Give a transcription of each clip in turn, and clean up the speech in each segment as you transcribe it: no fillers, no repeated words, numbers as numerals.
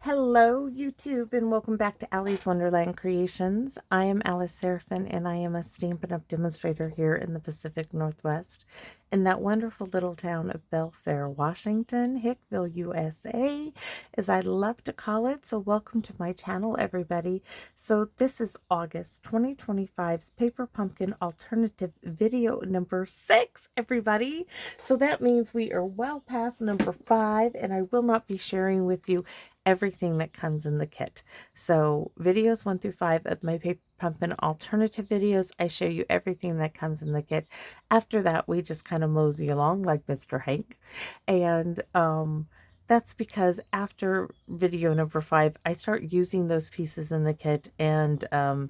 Hello, YouTube, and welcome back to Allie's Wonderland Creations. I am Alice Seraphin, and I am a Stampin' Up! Demonstrator here in the Pacific Northwest in that wonderful little town of Belfair, Washington, Hickville, USA, as I love to call it. So welcome to my channel, everybody. So this is August 2025's Paper Pumpkin Alternative video number 6, everybody. So that means we are well past number 5, and I will not be sharing with you everything that comes in the kit. So videos 1 through 5 of my Paper Pumpkin alternative videos, I show you everything that comes in the kit. After that, we just kind of mosey along like Mr. Hank. And that's because after video number 5, I start using those pieces in the kit, and I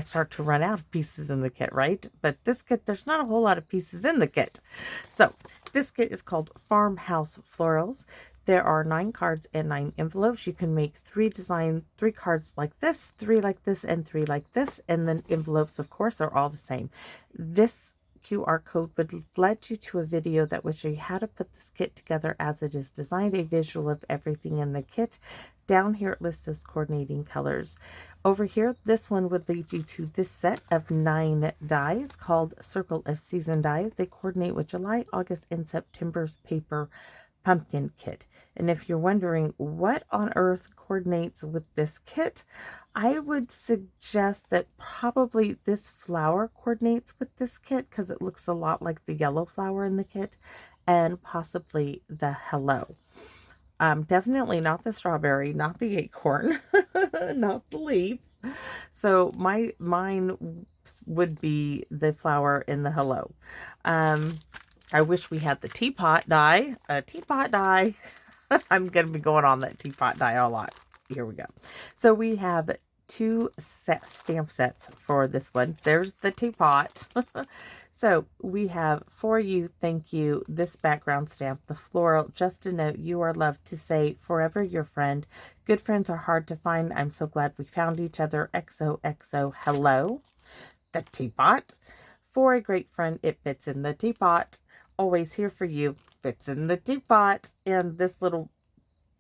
start to run out of pieces in the kit, right? But this kit, there's not a whole lot of pieces in the kit. So this kit is called Farmhouse Florals. There are 9 cards and 9 envelopes. You can make 3 cards like this, 3 like this, and 3 like this. And then envelopes, of course, are all the same. This QR code would lead you to a video that would show you how to put this kit together as it is designed, a visual of everything in the kit. Down here it lists those coordinating colors. Over here, this one would lead you to this set of 9 dies called Circle of Season dies. They coordinate with July, August, and September's Paper Pumpkin kit. And if you're wondering what on earth coordinates with this kit, I would suggest that probably this flower coordinates with this kit because it looks a lot like the yellow flower in the kit, and possibly the hello. Definitely not the strawberry, not the acorn, not the leaf. So mine would be the flower in the hello. I wish we had the teapot die. Teapot die. I'm going to be going on that teapot die a lot. Here we go. So we have 2 stamp sets for this one. There's the teapot. So we have For You, Thank You, this background stamp, the floral, just a note, you are loved, to say, forever your friend. Good friends are hard to find. I'm so glad we found each other. XOXO, hello. The teapot. For a great friend, it fits in the teapot. Always here for you, fits in the teapot. And this little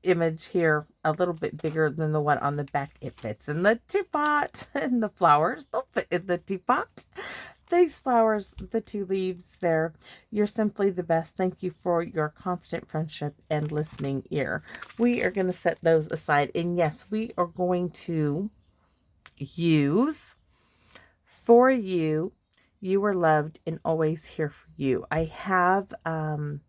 image here, a little bit bigger than the one on the back, it fits in the teapot. And the flowers, they'll fit in the teapot. These flowers, the 2 leaves there, you're simply the best. Thank you for your constant friendship and listening ear. We are going to set those aside. And yes, we are going to use For You, You Are Loved, and Always Here for You. I have a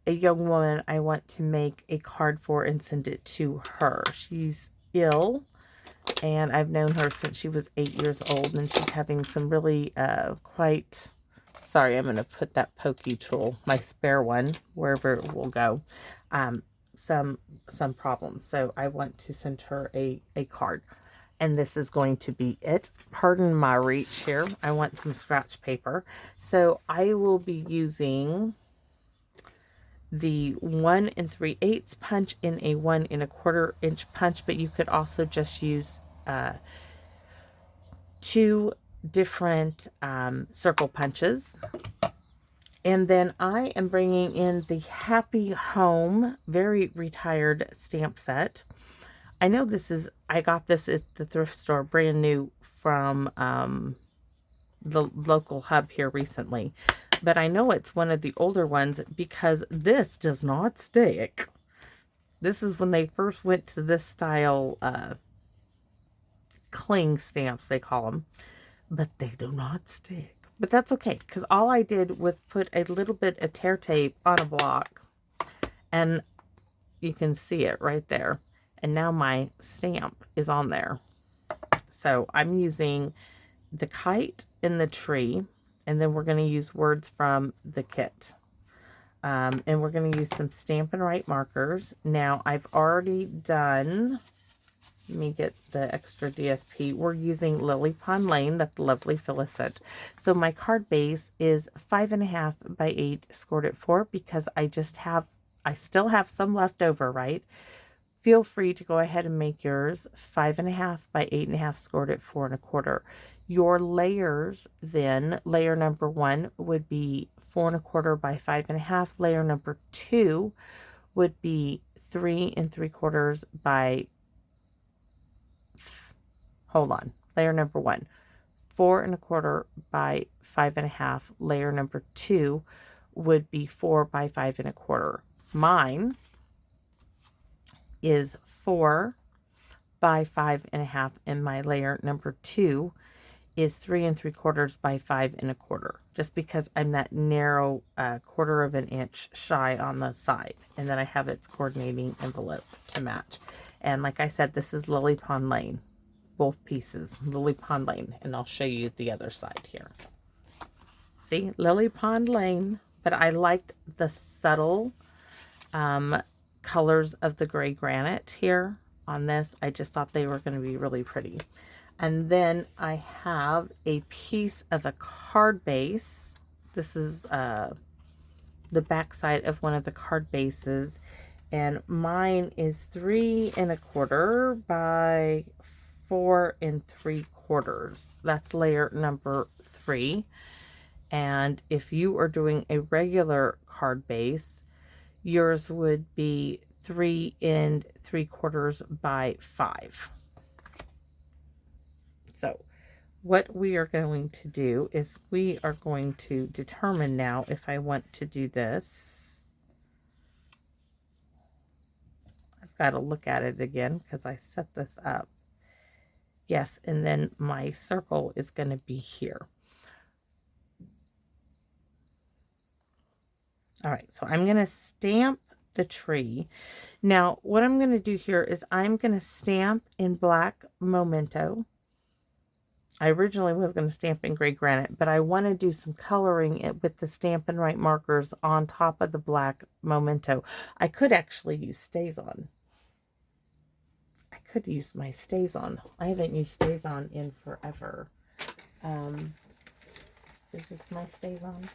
young woman I want to make a card for and send it to her. She's ill, and I've known her since she was 8 years old, and she's having some really sorry, I'm going to put that pokey tool, my spare one, wherever it will go, some problems. So I want to send her a card. And this is going to be it. Pardon my reach here. I want some scratch paper. So I will be using the 1 3/8 punch in a 1 1/4 inch punch, but you could also just use 2 different circle punches. And then I am bringing in the Happy Home, very retired stamp set. I know this is, I got this at the thrift store, brand new from the local hub here recently. But I know it's one of the older ones because this does not stick. This is when they first went to this style cling stamps, they call them. But they do not stick. But that's okay, because all I did was put a little bit of tear tape on a block. And you can see it right there. And now my stamp is on there. So I'm using the kite and the tree. And then we're going to use words from the kit. And we're going to use some Stampin' Write markers. Now I've already done, let me get the extra DSP. We're using Lilly Pnnd Lane, that lovely Phyllis sent. So my card base is 5.5 by 8 scored at 4 because I still have some left over, right? Feel free to go ahead and make yours 5.5 by 8.5 scored at 4 1/4. Your layers then, layer number 1 would be 4 1/4 by 5.5. Layer number 2 would be 3 3/4 by, hold on, layer number 1, 4 1/4 by 5 1/2. Layer number 2 would be 4 by 5 1/4. Mine is 4 by 5 1/2, and my layer number 2 is 3 3/4 by 5 1/4, just because I'm that narrow 1/4 of an inch shy on the side, and then I have its coordinating envelope to match. And like I said, this is Lilly Pnnd Lane, both pieces, Lilly Pnnd Lane, and I'll show you the other side here. See, Lilly Pnnd Lane, but I liked the subtle colors of the gray granite here on this. I just thought they were going to be really pretty. And then I have a piece of a card base. This is the back side of one of the card bases, and mine is 3 1/4 by 4 3/4. That's layer number 3. And if you are doing a regular card base, yours would be 3 3/4 by 5. So what we are going to do is we are going to determine now if I want to do this. I've got to look at it again because I set this up. Yes, and then my circle is going to be here. All right, so I'm going to stamp the tree. Now, what I'm going to do here is I'm going to stamp in black Memento. I originally was going to stamp in gray granite, but I want to do some coloring it with the Stampin' Right markers on top of the black Memento. I could actually use StazOn. I could use my StazOn. I haven't used StazOn in forever. Is this my StazOn?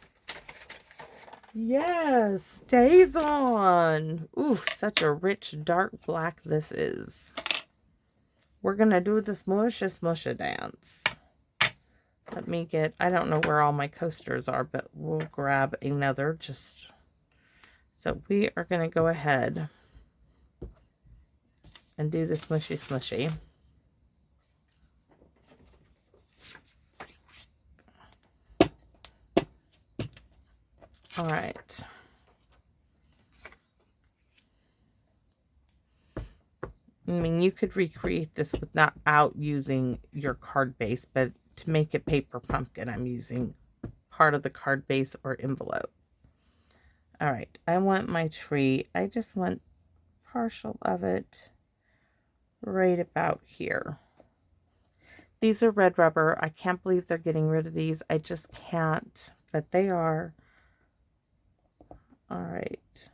Yes, StazOn. Ooh, such a rich dark black this is. We're going to do the smusha dance. Let me get, I don't know where all my coasters are, but we'll grab another just. So we are going to go ahead and do the smushy. All right. I mean, you could recreate this without using your card base, but to make it paper pumpkin, I'm using part of the card base or envelope. All right, I want my tree. I just want partial of it right about here. These are red rubber. I can't believe they're getting rid of these. I just can't, but they are. All right.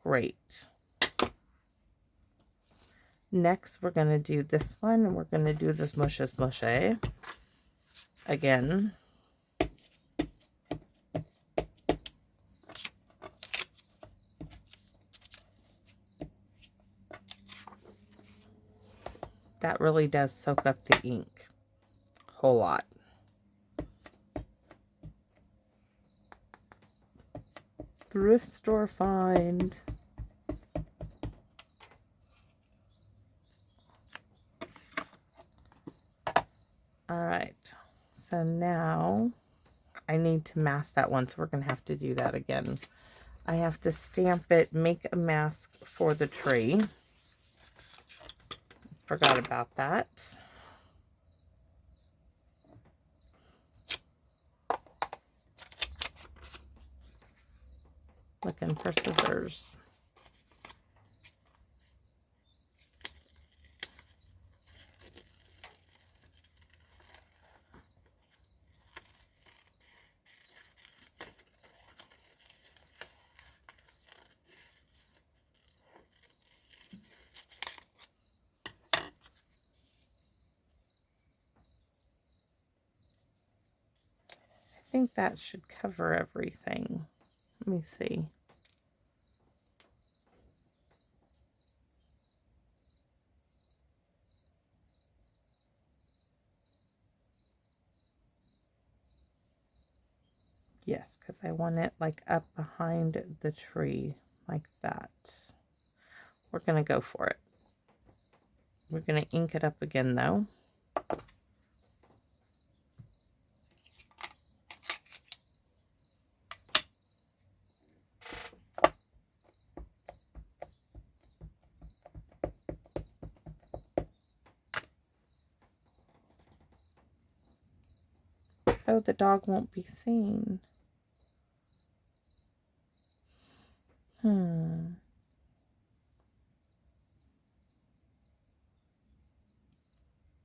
Great. Next, we're going to do this one, and we're going to do this smushy again. That really does soak up the ink a whole lot. Thrift store find. All right, so now I need to mask that one, so we're going to have to do that again. I have to stamp it, make a mask for the tree. Forgot about that. Looking for scissors. I think that should cover everything. Let me see. Yes, because I want it like up behind the tree like that. We're going to go for it. We're going to ink it up again though. Oh, the dog won't be seen.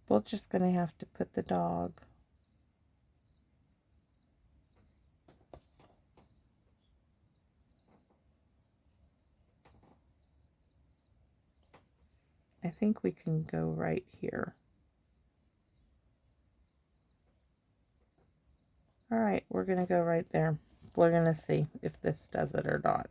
We're just going to have to put the dog. I think we can go right here. All right, we're going to go right there. We're going to see if this does it or not.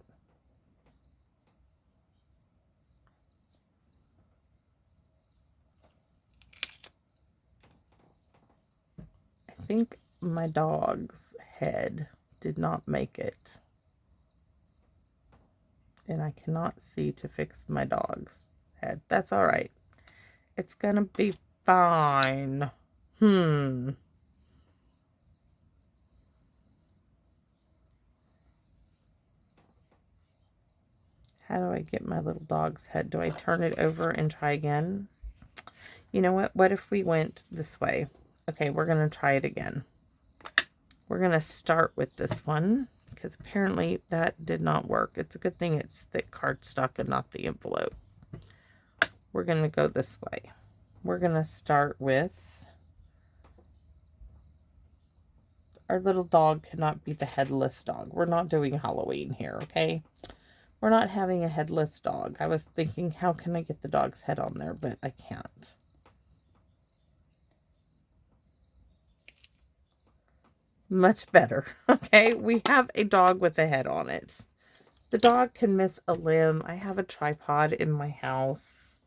I think my dog's head did not make it. And I cannot see to fix my dog's head. That's all right. It's going to be fine. How do I get my little dog's head? Do I turn it over and try again? You know what? What if we went this way? Okay, we're going to try it again. We're going to start with this one because apparently that did not work. It's a good thing it's thick cardstock and not the envelope. We're going to go this way. We're going to start with our little dog cannot be the headless dog. We're not doing Halloween here, okay? We're not having a headless dog. I was thinking, how can I get the dog's head on there? But I can't. Much better. Okay, we have a dog with a head on it. The dog can miss a limb. I have a tripod in my house.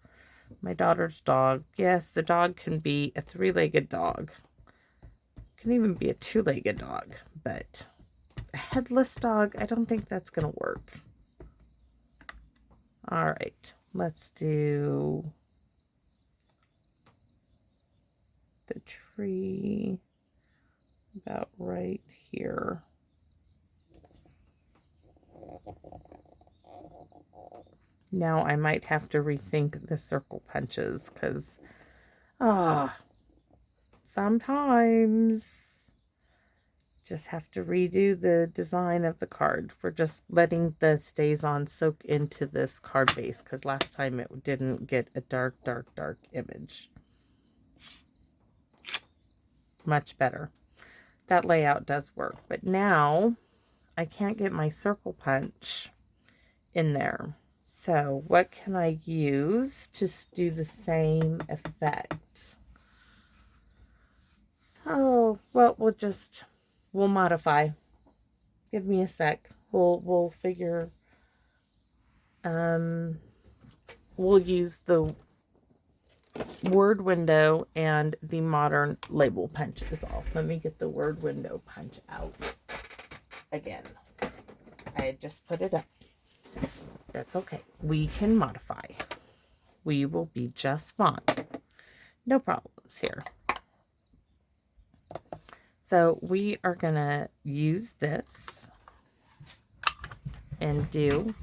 My daughter's dog. Yes, the dog can be a three-legged dog. Can even be a two-legged dog. But a headless dog, I don't think that's going to work. All right, let's do the tree about right here. Now I might have to rethink the circle punches because, sometimes just have to redo the design of the card. We're just letting the stays on soak into this card base because last time it didn't get a dark image. Much better. That layout does work, but now I can't get my circle punch in there. So what can I use to do the same effect? Oh, well, we'll modify. Give me a sec. We'll figure. We'll use the word window and the modern label punches off. Let me get the word window punch out again. I had just put it up. That's okay. We can modify. We will be just fine. No problems here. So we are going to use this and do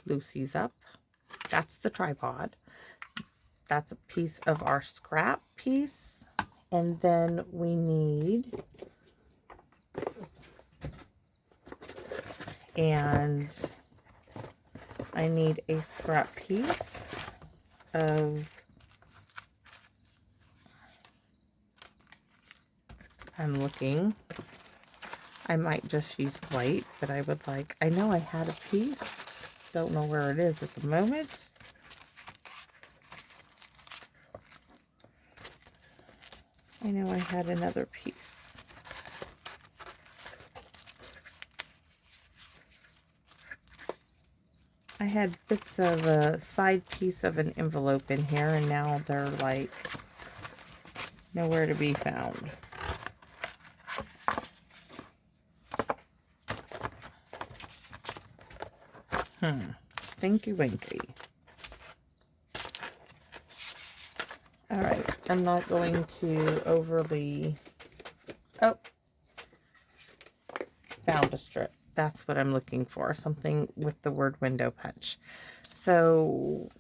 Lucy's up. That's the tripod. That's a piece of our scrap piece. And then we need, and I need a scrap piece of, I'm looking, I might just use white, but I would like, I know I had a piece, don't know where it is at the moment. I know I had another piece. I had bits of a side piece of an envelope in here, and now they're like nowhere to be found. Stinky winky. All right, I'm not going to overly... Oh, found a strip. That's what I'm looking for. Something with the word window punch. So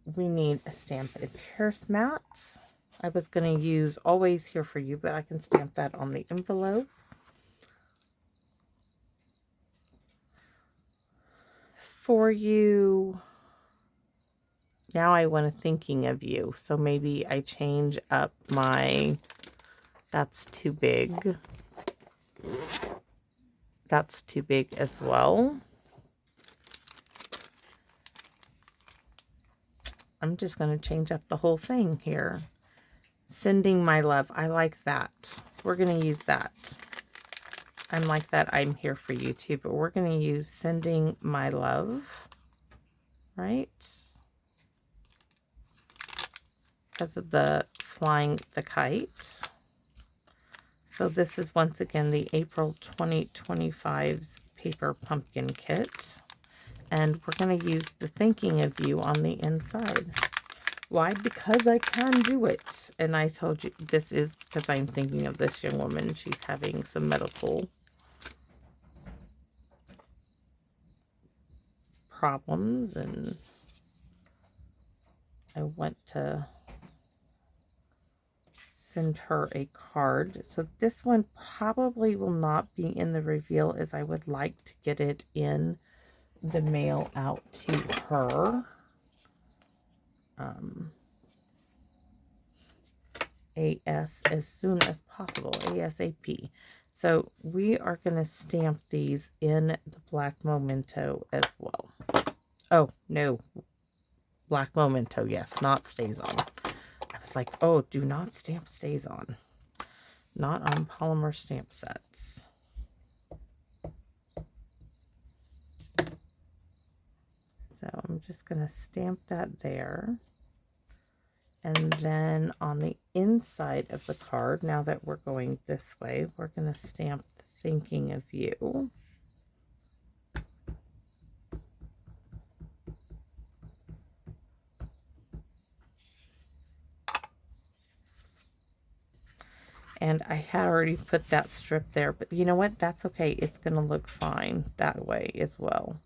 we need a Stampin' Pierce mat. I was going to use Always Here For You, but I can stamp that on the envelope. For You. Now I want a Thinking of You. So maybe I change up my... That's too big. That's too big as well. I'm just going to change up the whole thing here. Sending My Love. I like that. We're going to use that. I'm like that. I'm Here For You too. But we're going to use Sending My Love. Right? Because of the flying the kite. So this is once again the April 2025's paper pumpkin kit. And we're going to use the Thinking of You on the inside. Why? Because I can do it. And I told you this is because I'm thinking of this young woman. She's having some medical problems. And I want to send her a card. So this one probably will not be in the reveal, as I would like to get it in the mail out to her. As soon as possible, ASAP. So we are going to stamp these in the black memento as well. Oh, no. Black memento, yes, not stays on. I was like, oh, do not stamp stays on. Not on polymer stamp sets. So I'm just going to stamp that there. And then on the inside of the card, now that we're going this way, we're going to stamp the Thinking of You. And I had already put that strip there, but you know what? That's okay. It's going to look fine that way as well.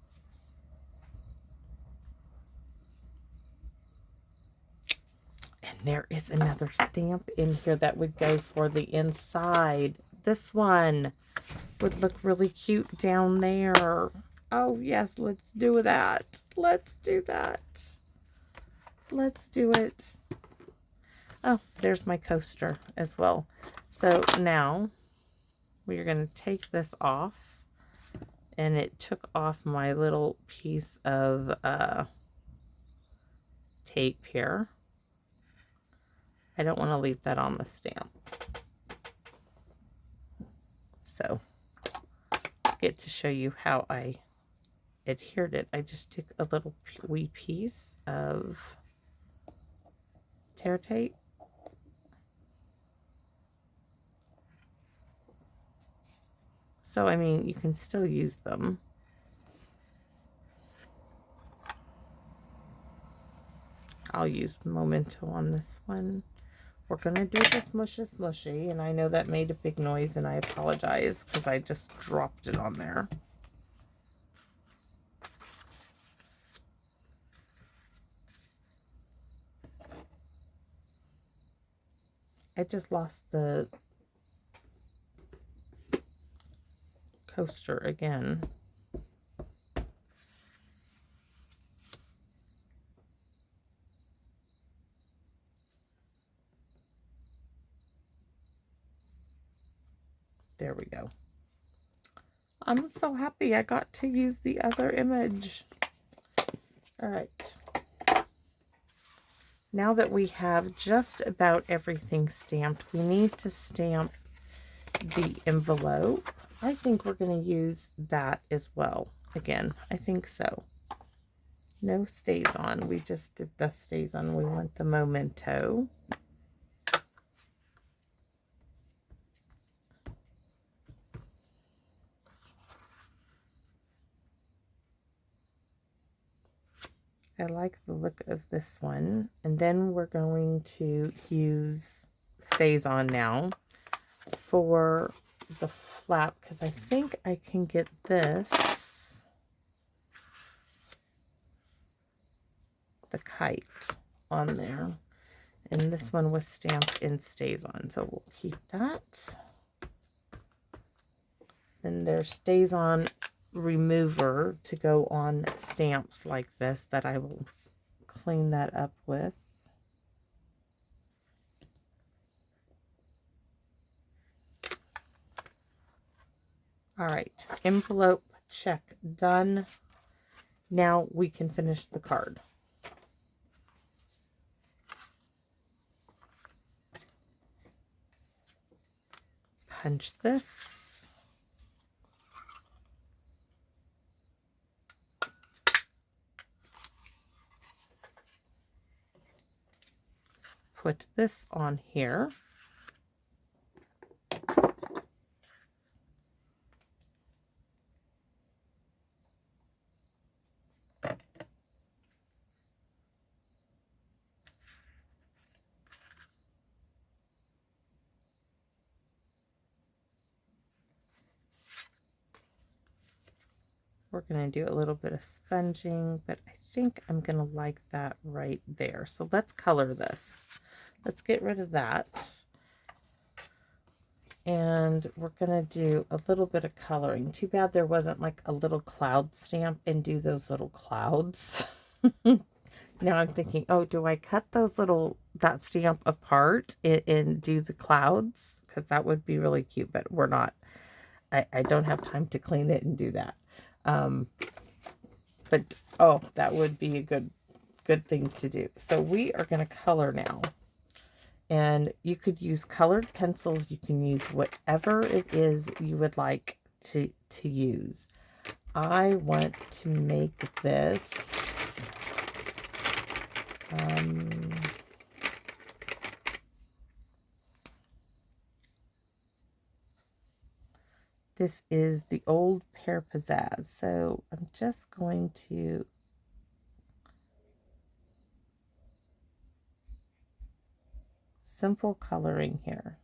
There is another stamp in here that would go for the inside. This one would look really cute down there. Oh, yes, let's do that. Let's do that. Let's do it. Oh, there's my coaster as well. So now we're going to take this off. And it took off my little piece of tape here. I don't want to leave that on the stamp. So, I get to show you how I adhered it. I just took a little wee piece of tear tape. So, I mean, you can still use them. I'll use memento on this one. We're going to do the smushy, and I know that made a big noise, and I apologize because I just dropped it on there. I just lost the coaster again. There we go. I'm so happy I got to use the other image. All right. Now that we have just about everything stamped, we need to stamp the envelope. I think we're going to use that as well. Again, I think so. No stays on. We just did the stays on. We want the memento. I like the look of this one. And then we're going to use Stays On now for the flap, because I think I can get this, the kite, on there. And this one was stamped in Stays On, so we'll keep that. And there Stays On remover to go on stamps like this that I will clean that up with. All right, envelope check done. Now we can finish the card. Punch this. Put this on here. We're going to do a little bit of sponging, but I think I'm going to like that right there. So let's color this. Let's get rid of that. And we're going to do a little bit of coloring. Too bad there wasn't like a little cloud stamp and do those little clouds. Now I'm thinking, oh, do I cut those that stamp apart and do the clouds? Because that would be really cute, but we're not. I don't have time to clean it and do that. But oh, that would be a good thing to do. So we are going to color now. And you could use colored pencils. You can use whatever it is you would like to use. I want to make this this is the old Pear Pizzazz. So I'm just going to simple coloring here.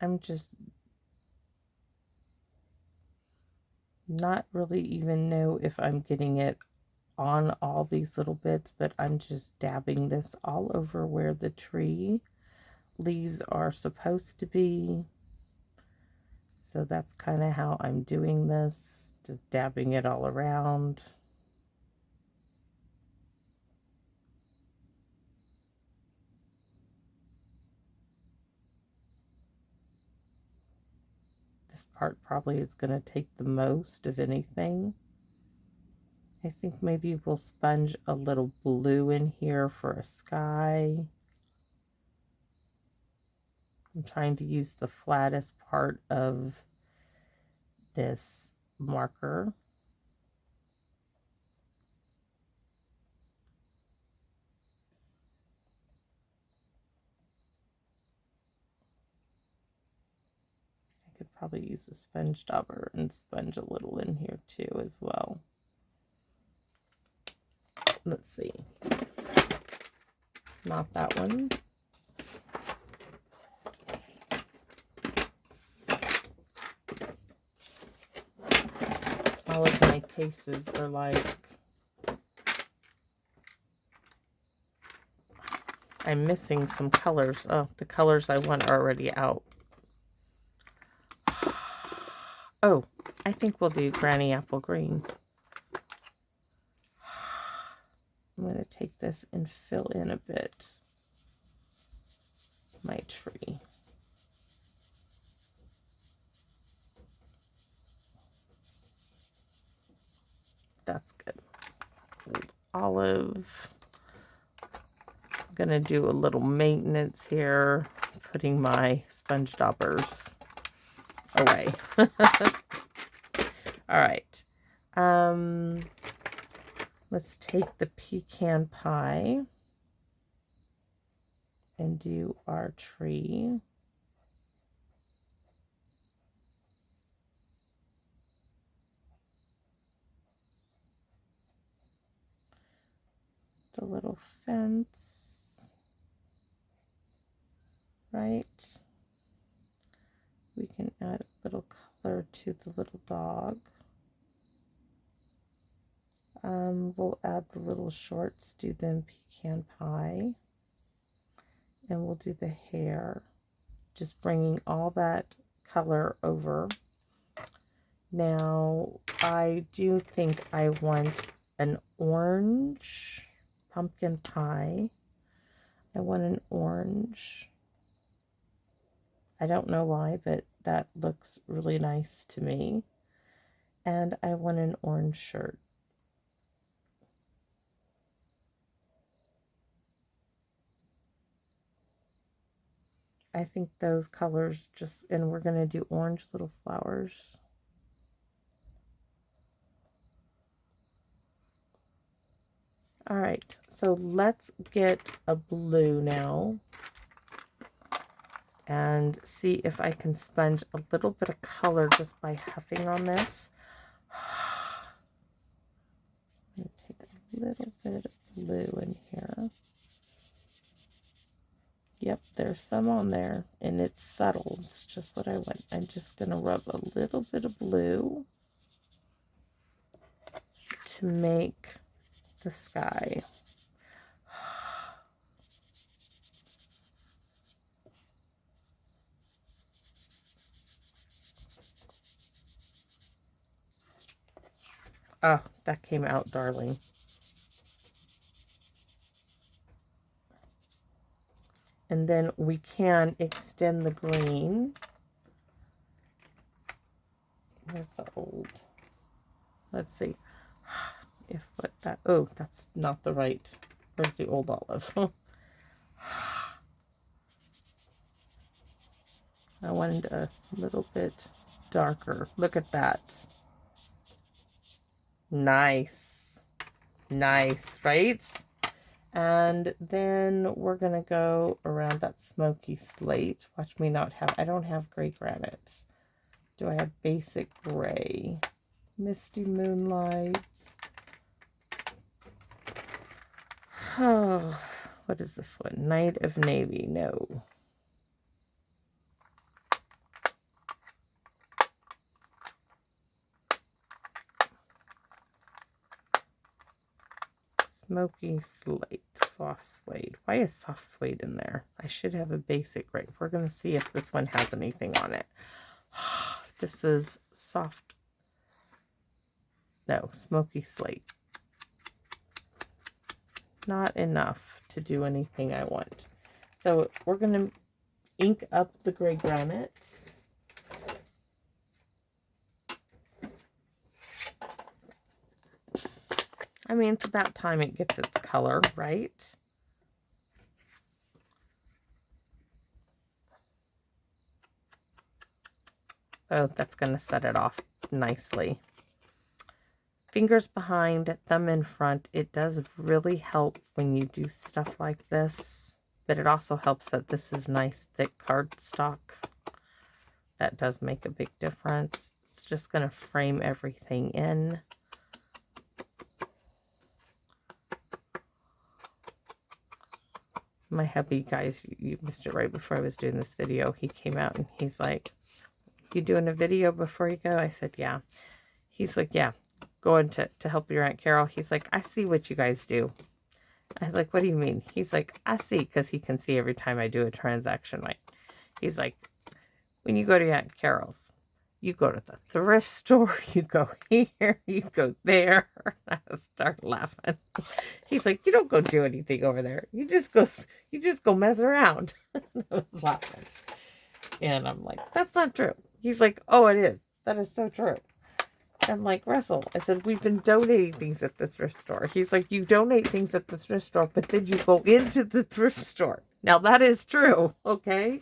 I'm just not really even know if I'm getting it on all these little bits, but I'm just dabbing this all over where the tree leaves are supposed to be. So that's kind of how I'm doing this, just dabbing it all around. This part probably is going to take the most of anything. I think maybe we'll sponge a little blue in here for a sky. I'm trying to use the flattest part of this marker. I could probably use a sponge dauber and sponge a little in here too as well. Let's see. Not that one. All of my cases are like, I'm missing some colors. Oh, the colors I want are already out. Oh, I think we'll do Granny Apple Green. I'm going to take this and fill in a bit my tree. That's good. Olive. I'm going to do a little maintenance here, putting my sponge daubers away. All right. let's take the pecan pie and do our tree. The little fence, right? We can add a little color to the little dog. We'll add the little shorts, do them pecan pie, and we'll do the hair, just bringing all that color over. Now, I do think I want an orange pumpkin pie. I want an orange. I don't know why, but that looks really nice to me. And I want an orange shirt. I think those colors just, and we're going to do orange little flowers. All right, so let's get a blue now and see if I can sponge a little bit of color just by huffing on this. I'm going to take a little bit of blue in here. Yep, there's some on there, and it's subtle. It's just what I want. I'm just going to rub a little bit of blue to make the sky. Oh, that came out, darling. And then we can extend the green. Where's the old? Let's see. If what that, oh, that's not the right. Where's the old olive? I wanted a little bit darker. Look at that. Nice. Nice, right? And then we're going to go around that smoky slate. Watch me not have, I don't have gray granite. Do I have basic gray? Misty Moonlight. Oh, what is this one? Night of Navy. No. Smoky Slate. Soft suede. Why is soft suede in there? I should have a basic gray. We're going to see if this one has anything on it. This is soft. No, smoky slate. Not enough to do anything I want. So we're going to ink up the gray granite. I mean, it's about time it gets its color, right? Oh, that's going to set it off nicely. Fingers behind, thumb in front. It does really help when you do stuff like this, but it also helps that this is nice, thick cardstock. That does make a big difference. It's just going to frame everything in. My hubby, guys, you missed it right before I was doing this video. He came out and he's like, "You doing a video before you go?" I said, "Yeah." He's like, "Yeah, going to help your Aunt Carol." He's like, "I see what you guys do." I was like, "What do you mean?" He's like, "I see," because he can see every time I do a transaction. Right? He's like, "When you go to Aunt Carol's, you go to the thrift store, you go here, you go there." I start laughing. He's like, "You don't go do anything over there. You just go mess around." I was laughing. And I'm like, "That's not true." He's like, "Oh, it is. That is so true." I'm like, "Russell," I said, "we've been donating things at the thrift store." He's like, "You donate things at the thrift store, but then you go into the thrift store." Now, that is true, okay?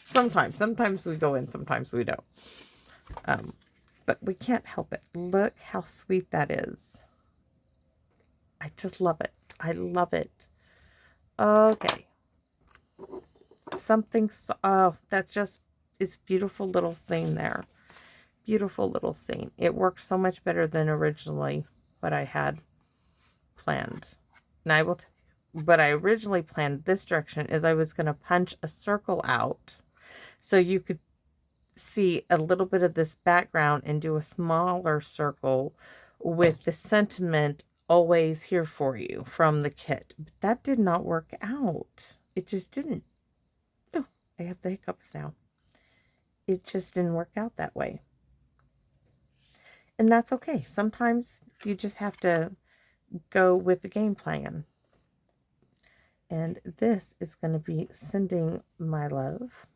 Sometimes we go in, sometimes we don't. But we can't help it. Look how sweet that is. I just love it. I love it. Okay. Something, oh, that just is beautiful little scene there. Beautiful little scene. It works so much better than originally what I had planned. And I will what I originally planned this direction is I was going to punch a circle out so you could see a little bit of this background and do a smaller circle with the sentiment always here for you from the kit. But that did not work out. It just didn't. Oh, I have the hiccups now. It just didn't work out that way. And that's okay. Sometimes you just have to go with the game plan. And this is going to be Sending My Love.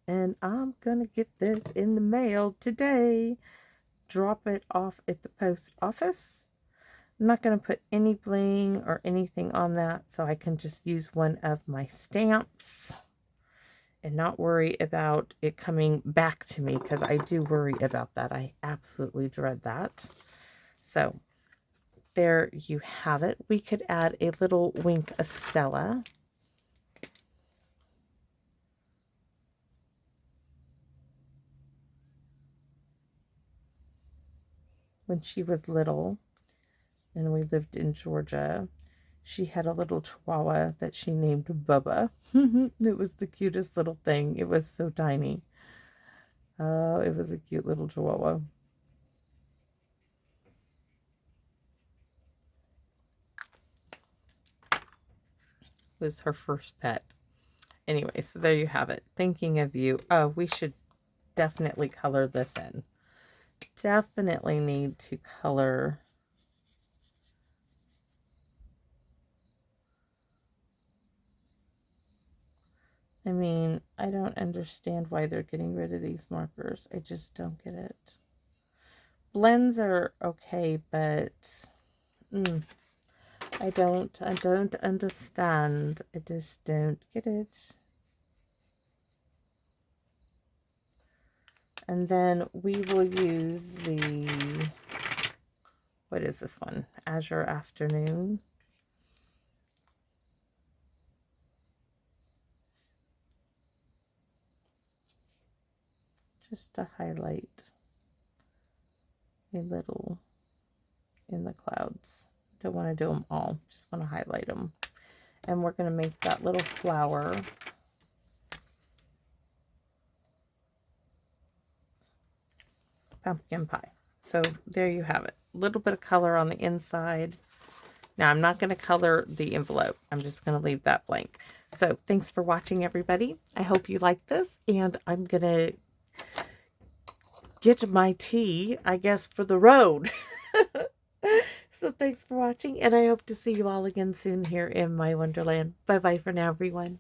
And I'm going to get this in the mail today. Drop it off at the post office. I'm not going to put any bling or anything on that, so I can just use one of my stamps and not worry about it coming back to me, because I do worry about that. I absolutely dread that. So there you have it. We could add a little wink of Stella. When she was little and we lived in Georgia, she had a little chihuahua that she named Bubba. It was the cutest little thing. It was so tiny. Oh, it was a cute little chihuahua. Was her first pet. Anyway, so there you have it. Thinking of you. Oh, we should definitely color this in. Definitely need to color. I mean, I don't understand why they're getting rid of these markers. I just don't get it. Blends are okay, but I don't understand. I just don't get it. And then we will use the, what is this one? Azure Afternoon. Just to highlight a little in the clouds. Don't want to do them all, just want to highlight them. And we're going to make that little flower. Pumpkin pie. So there you have it. A little bit of color on the inside. Now I'm not going to color the envelope. I'm just going to leave that blank. So thanks for watching, everybody. I hope you liked this, and I'm going to get my tea, I guess, for the road. So thanks for watching, and I hope to see you all again soon here in my Wonderland. Bye-bye for now, everyone.